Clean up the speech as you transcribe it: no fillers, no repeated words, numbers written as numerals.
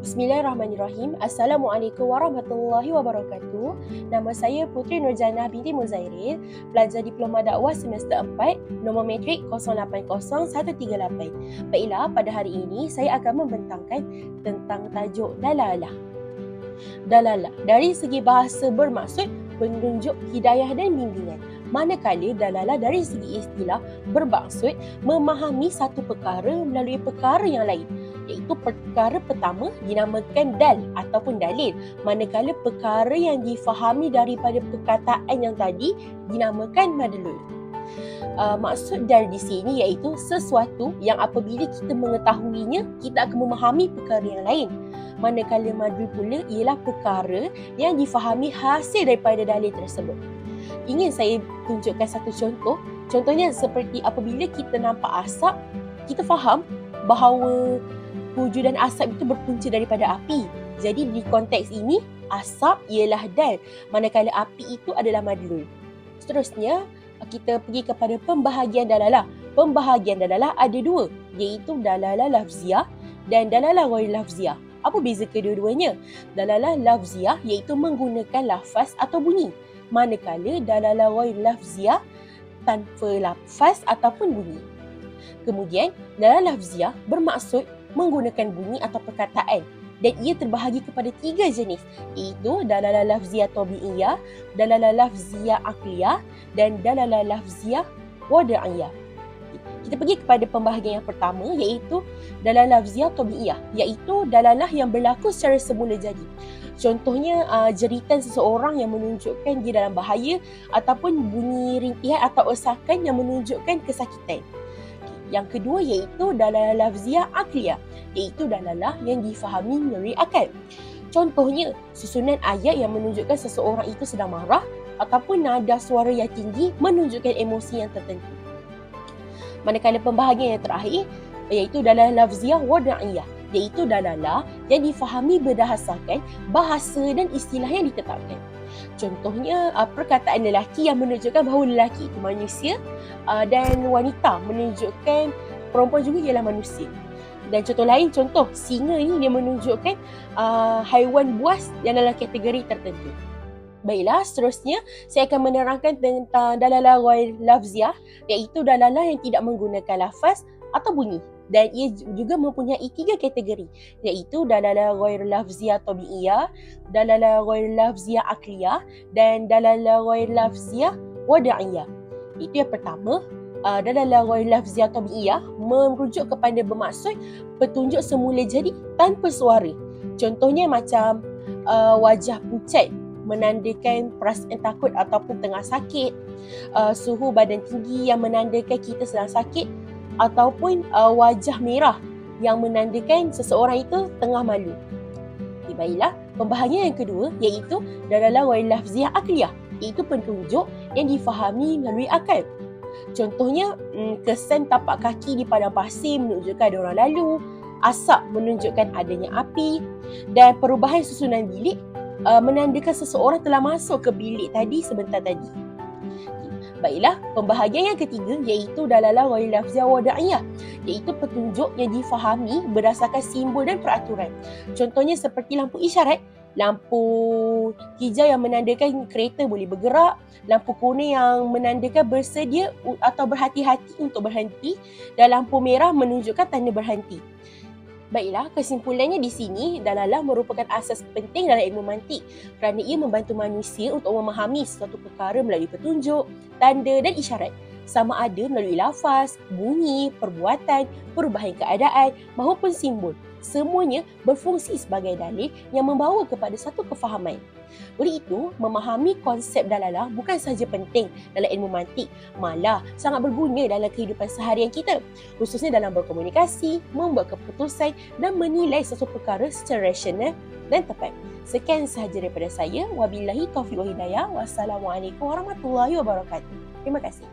Bismillahirrahmanirrahim. Assalamualaikum warahmatullahi wabarakatuh. Nama saya Putri Nurjana binti Muzairil, pelajar Diploma Dakwah semester 4, nombor matrik 080138. Baiklah, pada hari ini saya akan membentangkan tentang tajuk dalalah. Dalalah dari segi bahasa bermaksud penunjuk hidayah dan bimbingan. Manakala dalalah dari segi istilah bermaksud memahami satu perkara melalui perkara yang lain, iaitu perkara pertama dinamakan dal ataupun dalil, manakala perkara yang difahami daripada perkataan yang tadi dinamakan madlul. Maksud dal di sini iaitu sesuatu yang apabila kita mengetahuinya, kita akan memahami perkara yang lain. Manakala madlul pula ialah perkara yang difahami hasil daripada dalil tersebut. Ingin saya tunjukkan satu contoh. Contohnya seperti apabila kita nampak asap, kita faham bahawa wujudan asap itu berpunca daripada api. Jadi di konteks ini, asap ialah dal, manakala api itu adalah madlul. Seterusnya, kita pergi kepada pembahagian dalalah. Pembahagian dalalah ada dua, iaitu dalalah lafziah dan dalalah ghair lafziah. Apa beza kedua-duanya? Dalalah lafziah iaitu menggunakan lafaz atau bunyi, manakala dalalah ghair lafziah tanpa lafaz ataupun bunyi. Kemudian, dalalah lafziah bermaksud menggunakan bunyi atau perkataan, dan ia terbahagi kepada 3 jenis, iaitu dalalah lafziah tabi'iyah, dalalah lafziah akliyah dan dalalah lafziah wada'iyah. Kita pergi kepada pembahagian yang pertama, iaitu dalalah lafziah tabi'iyah, iaitu dalalah yang berlaku secara semula jadi. Contohnya jeritan seseorang yang menunjukkan dia dalam bahaya, ataupun bunyi rintihan atau esakan yang menunjukkan kesakitan. Yang kedua iaitu dalalah lafziah akliyah, iaitu dalalah yang difahami melalui akal. Contohnya susunan ayat yang menunjukkan seseorang itu sedang marah, ataupun nada suara yang tinggi menunjukkan emosi yang tertentu. Manakala pembahagian yang terakhir iaitu dalalah lafziah wada'iyah, iaitu dalalah yang difahami berdasarkan bahasa dan istilah yang ditetapkan. Contohnya perkataan lelaki yang menunjukkan bahawa lelaki itu manusia, dan wanita menunjukkan perempuan juga ialah manusia. Dan contoh lain, contoh singa ini dia menunjukkan haiwan buas yang dalam kategori tertentu. Baiklah, seterusnya saya akan menerangkan tentang dalalah ghair lafziah, iaitu dalalah yang tidak menggunakan lafaz atau bunyi. Dan ia juga mempunyai 3 kategori, iaitu dalalah ghair lafziah tabi'iyah, dalalah ghair lafziah akliyah dan dalalah ghair lafziah wada'iyah. Itu yang pertama, dalalah ghair lafziah tabi'iyah merujuk kepada bermaksud petunjuk semula jadi tanpa suara. Contohnya macam wajah pucat menandakan perasaan takut ataupun tengah sakit, suhu badan tinggi yang menandakan kita sedang sakit, ataupun wajah merah yang menandakan seseorang itu tengah malu. Baiklah, pembahagian yang kedua iaitu dalalah ghair lafziah akliyah, iaitu petunjuk yang difahami melalui akal. Contohnya kesan tapak kaki di padang pasir menunjukkan ada orang lalu, asap menunjukkan adanya api, dan perubahan susunan bilik menandakan seseorang telah masuk ke bilik tadi sebentar tadi. Baiklah, pembahagian yang ketiga iaitu dalalah ghair lafziah wada'iyah, iaitu petunjuk yang difahami berdasarkan simbol dan peraturan. Contohnya seperti lampu isyarat, lampu hijau yang menandakan kereta boleh bergerak, lampu kuning yang menandakan bersedia atau berhati-hati untuk berhenti, dan lampu merah menunjukkan tanda berhenti. Baiklah, kesimpulannya di sini, dalalah merupakan asas penting dalam ilmu mantik kerana ia membantu manusia untuk memahami sesuatu perkara melalui petunjuk, tanda dan isyarat, sama ada melalui lafaz, bunyi, perbuatan, perubahan keadaan maupun simbol. Semuanya berfungsi sebagai dalil yang membawa kepada satu kefahaman. Oleh itu, memahami konsep dalalah bukan sahaja penting dalam ilmu mantik, malah sangat berguna dalam kehidupan seharian kita, khususnya dalam berkomunikasi, membuat keputusan dan menilai sesuatu perkara secara rasional dan tepat. Sekian sahaja daripada saya. Wabillahi taufiq wal hidayah. Wassalamualaikum warahmatullahi wabarakatuh. Terima kasih.